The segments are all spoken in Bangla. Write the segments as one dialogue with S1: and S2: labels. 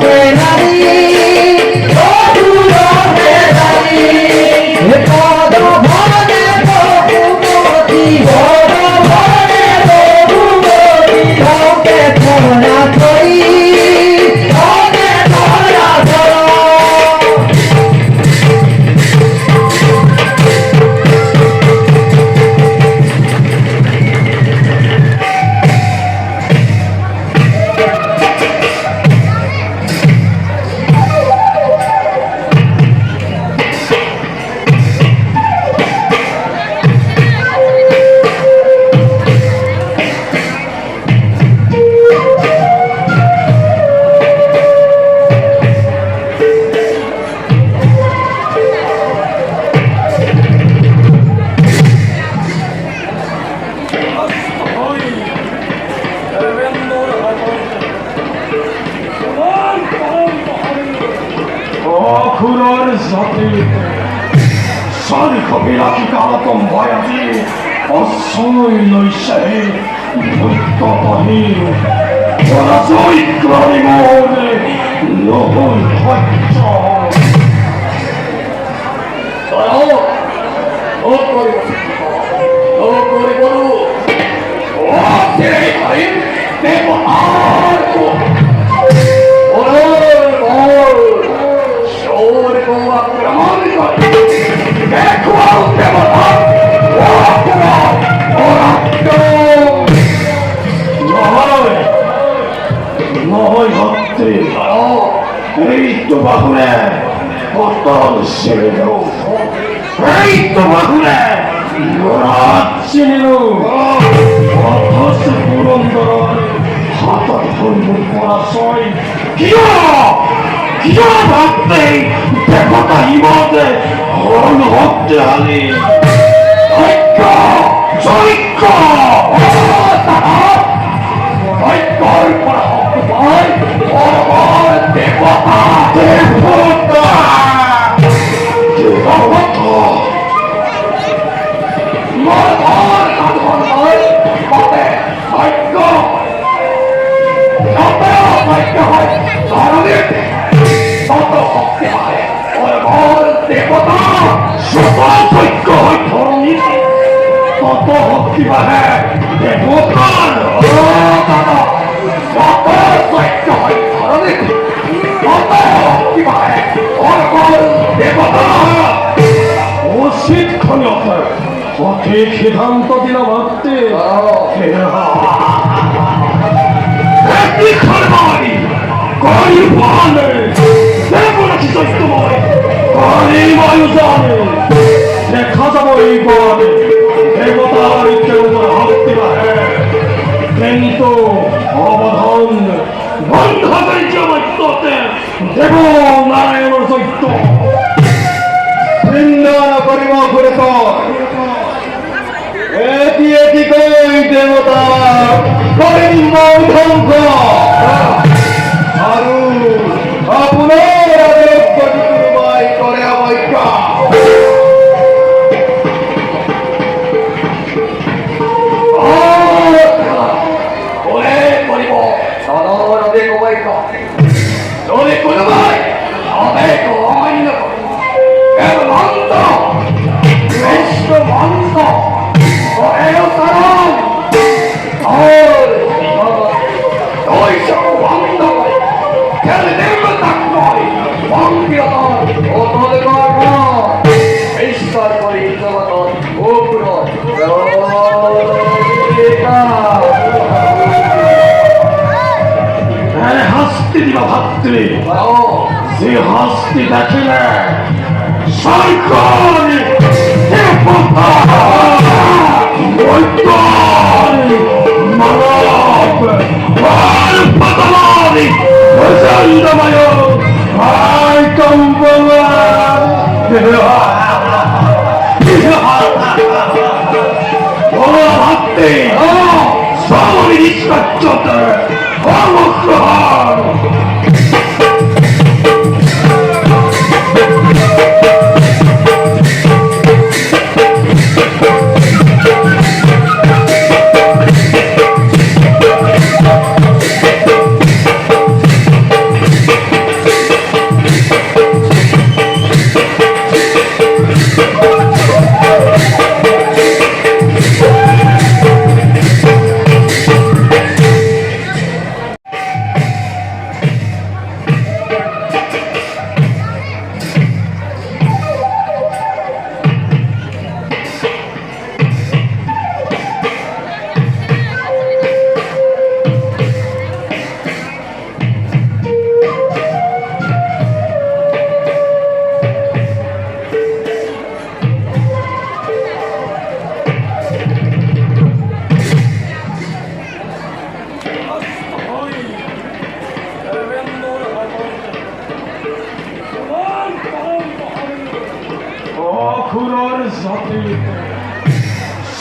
S1: Okay. অখুৰৰ জাতি চাৰিশবিলাকী কালতম ভয়াতি অশ্বৈ লৈছে ভক্ত পাহি পৰাজয় কৰি মোৰ নহৈ সহ্য Eito bagulé, botão cheio. Eito bagulé, ratinho. Você por onde rata foi no coração. Que batei, pegota imote, olho rote ali. Aika, soika, aika para pai, ora devota, devota, devota. Mor, bate, aika, aika, sarade, toto hokke hai, ora devota, soba soika hai thoroni, toto hokke hai, devota, toto. সঠিক সিদ্ধান্ত দিল ভক্তি দেখা যাব এই পথে দেবতার ইচ্ছের উপর ভক্তি বাহে কিন্তু অবধান বন্ধ মধ্যতে দেব নারায়ণৰ সত্য বৃন্দন কৰিব ঘূৰিত এটি এটি কৈ দেৱতা কৰিম মই ধ্বংস আৰু আপোনাৰ কোনোবাই কৰে অৱজ্ঞা যে হস্তি দেখিলে সরকারি মানব পাতালি প্রচন্ডময় ভক্তি সবরি নিষ্কচ্ছতে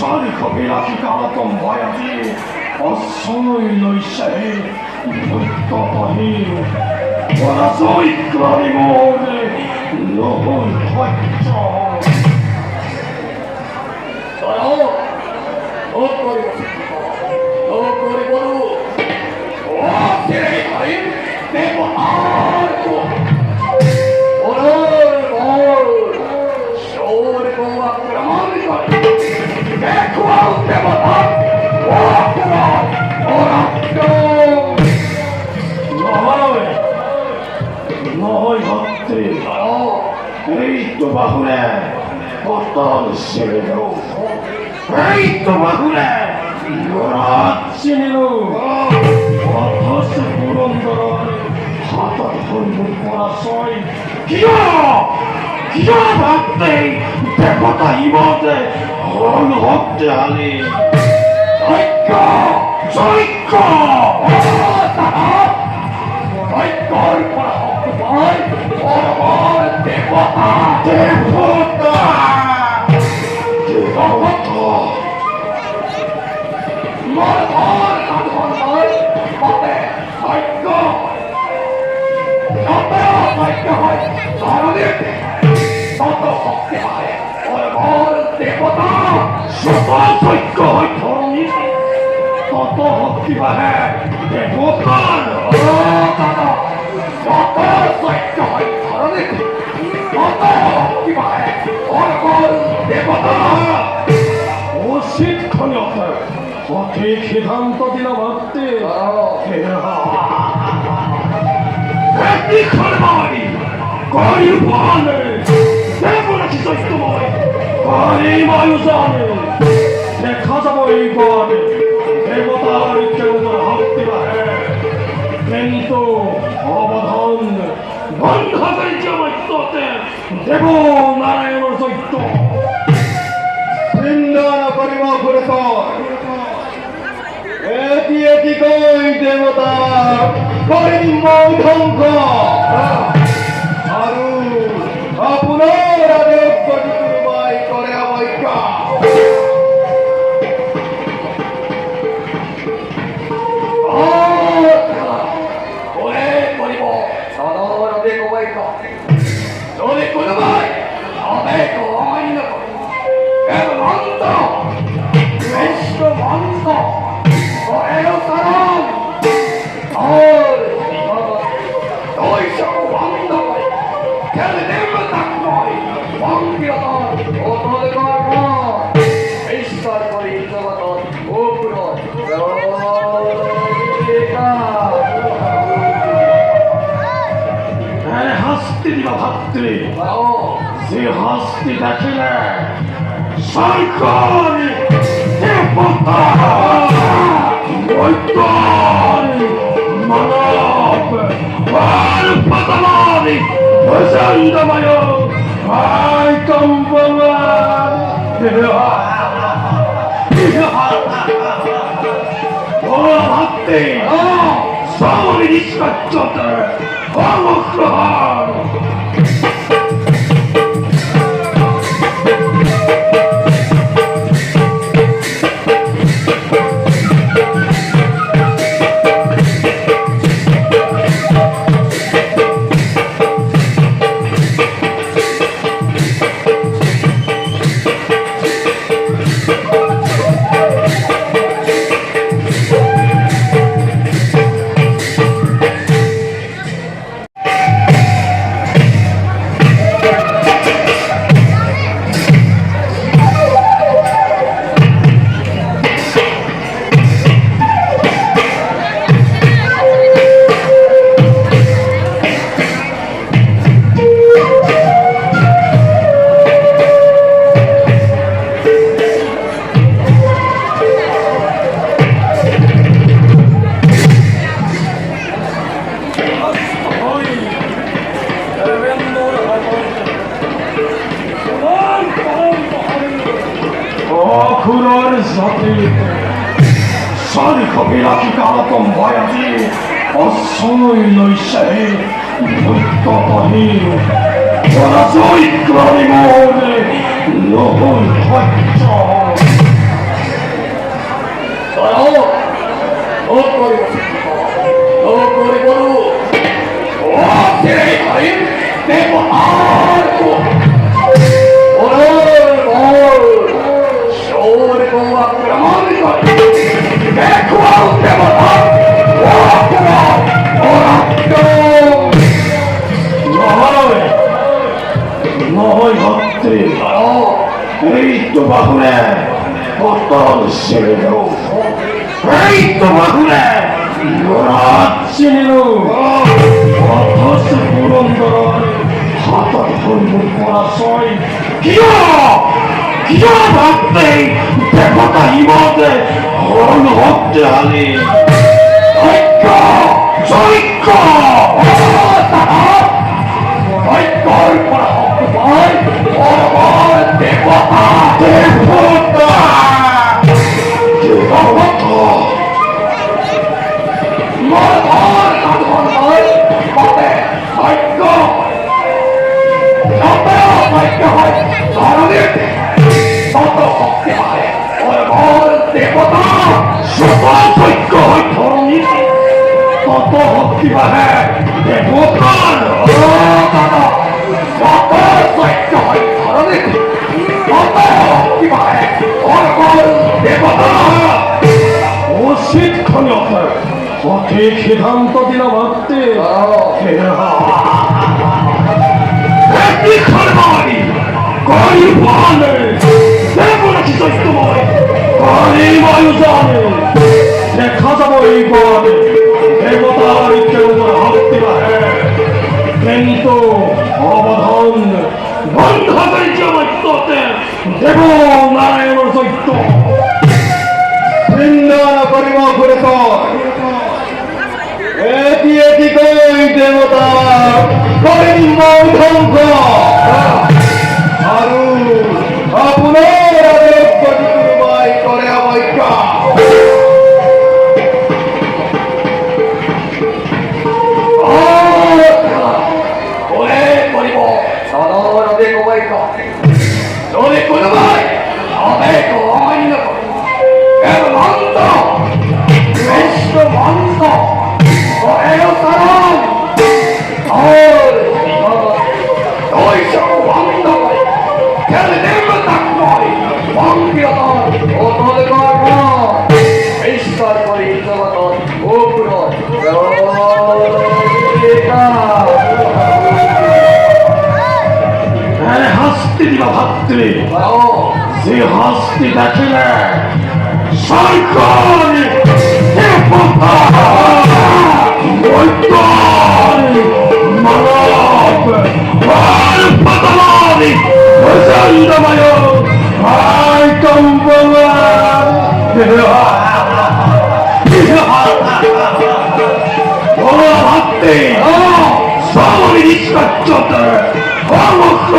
S1: চাৰিশবিলাকী কালতম ভয়াতি অশ্বৈ লৈছে ভক্ত পাহি পৰাজয় কৰি মোৰ নহয় সত্য নহয় ভক্তি এই তো বাহুরে পতন ছেড়ে দেব এই তো বাহুরে চিনিল অথচ পুরন্দর হাতত হইব পরাশয় কিয় ভাবতে দেবতা ইমতে হল ভক্তে হালি ঐক্য ঐক্য ঐক্যর পরা দেবতা দেবতা দেবতা মরহর সাধন হয় পথে ঐক্য যত ঐক্য হয় ধরনের তত শক্তি হয় মরহর দেবতা যত ঐক্য হয় ধরনের তত শক্তি বাঢ়ে দেবতার যত ঐক্য হয় ধরনের তত শক্তি বাঢ়ে মরহর দেবতা অশিক্ষণীয়তা সঠিক সিদ্ধান্ত দিল ভক্তি দেখা যাব এই পথে দেবতার শক্তি বাঢ়ে কিন্তু অবধান বন্ধ কার্য মধ্যতে দেব নারায়ণৰ সত্য বৃন্দাবন কৰিব ঘূৰিছ এটি এটি কৈ দেবতা কৰিম মই ধ্বংস আৰু আপোনাৰ আদেশ যদি কোনোবাই কৰে অৱজ্ঞা কৰিব সদৰ আদেশ অৱজ্ঞা যদি কোনোবাই আদেশ অমান্য কৰে মন্ত্র বিশ্ব মন্ত্র করেও কারণ আর ওই সব বন্ধ করে খেলে দেবতা নয় বঙ্গীয়তর ও তলকর ঈশ্বর করি জগতর ও পুরন হাস্তি দিল ভাতৃ যে হাস্তি দেখিলে সরকারি দেবতা বৈজ্ঞানি মানব আর পতমানি প্রচণ্ডময় আয় কম্পমান ও ভক্তি সবরি নিষ্কচ্ছতে অমগ্রহণ Sarikabiraki kalaton bayati Assamese loissehi Muttatahi Varasoi kranimone Lohoi haitsa Saro Okori Okori boru Okiri hain দেবতার শোরগো আক্রমণ করে দেখো দেবতা নহয় ভক্তি এই তো বাহুরে পতন ছেড়ে দেও এই তো বাহুরে রাত ছেড়ে দেও অথচ পুরন্দর হাতত ধরব পরাশয় কিয় ভাবতে দেবতা ইমতে হরণ হতে আলে ঐক্য ঐক্য ঐক্যর পর হয় দেবতা দেবতা দেবতা মরমর কাঁধন হয় পথে ঐক্য যত ঐক্য হয় ধরনের তত শক্তি হয় মরমর দেবতা সকল ঐক্য হয় ধরনের তত শক্তি বাহে দেবতার দাদা যত ঐক্য হয় ধরনের তত শক্তি বাহে মরমর দেবতা অশিক্ষণীয় সঠিক সিদ্ধান্ত দিল ভক্তি দেখা যাব এই পথে দেবতার কেবল ভক্তি বাহে কিন্তু অবধান বন্ধ করেছে মত্যতে দেব নারায়ণ সত্য বৃন্দাবন করিব ঘুরে এটি এটি কই দেবতা করেন ধ্বংস আৰু আপোনাৰ আদেশ কোনোবাই কৰে অবৈজ্ঞা কৰিব চনৰ আদেশ অবৈজ্ঞা যদি কোনোবাই আদেশ অমান্য কৰে মন্দ বিশ্ব মন্দ el sarong और tôi sẽ quăng tôi theo để đem nó tặng rồi quăng kia tôi ô tôi coi có ঈশ্বর করে জগৎ ও পুরো আরে হাসতে দিবা ভাবতে যে হাসতে দেখিলে সরকার দেবতা মানব আর পাতালি প্রচন্ডময় আর কম্পলা ভাবতে সব নিষ্কার্যতে অমুখ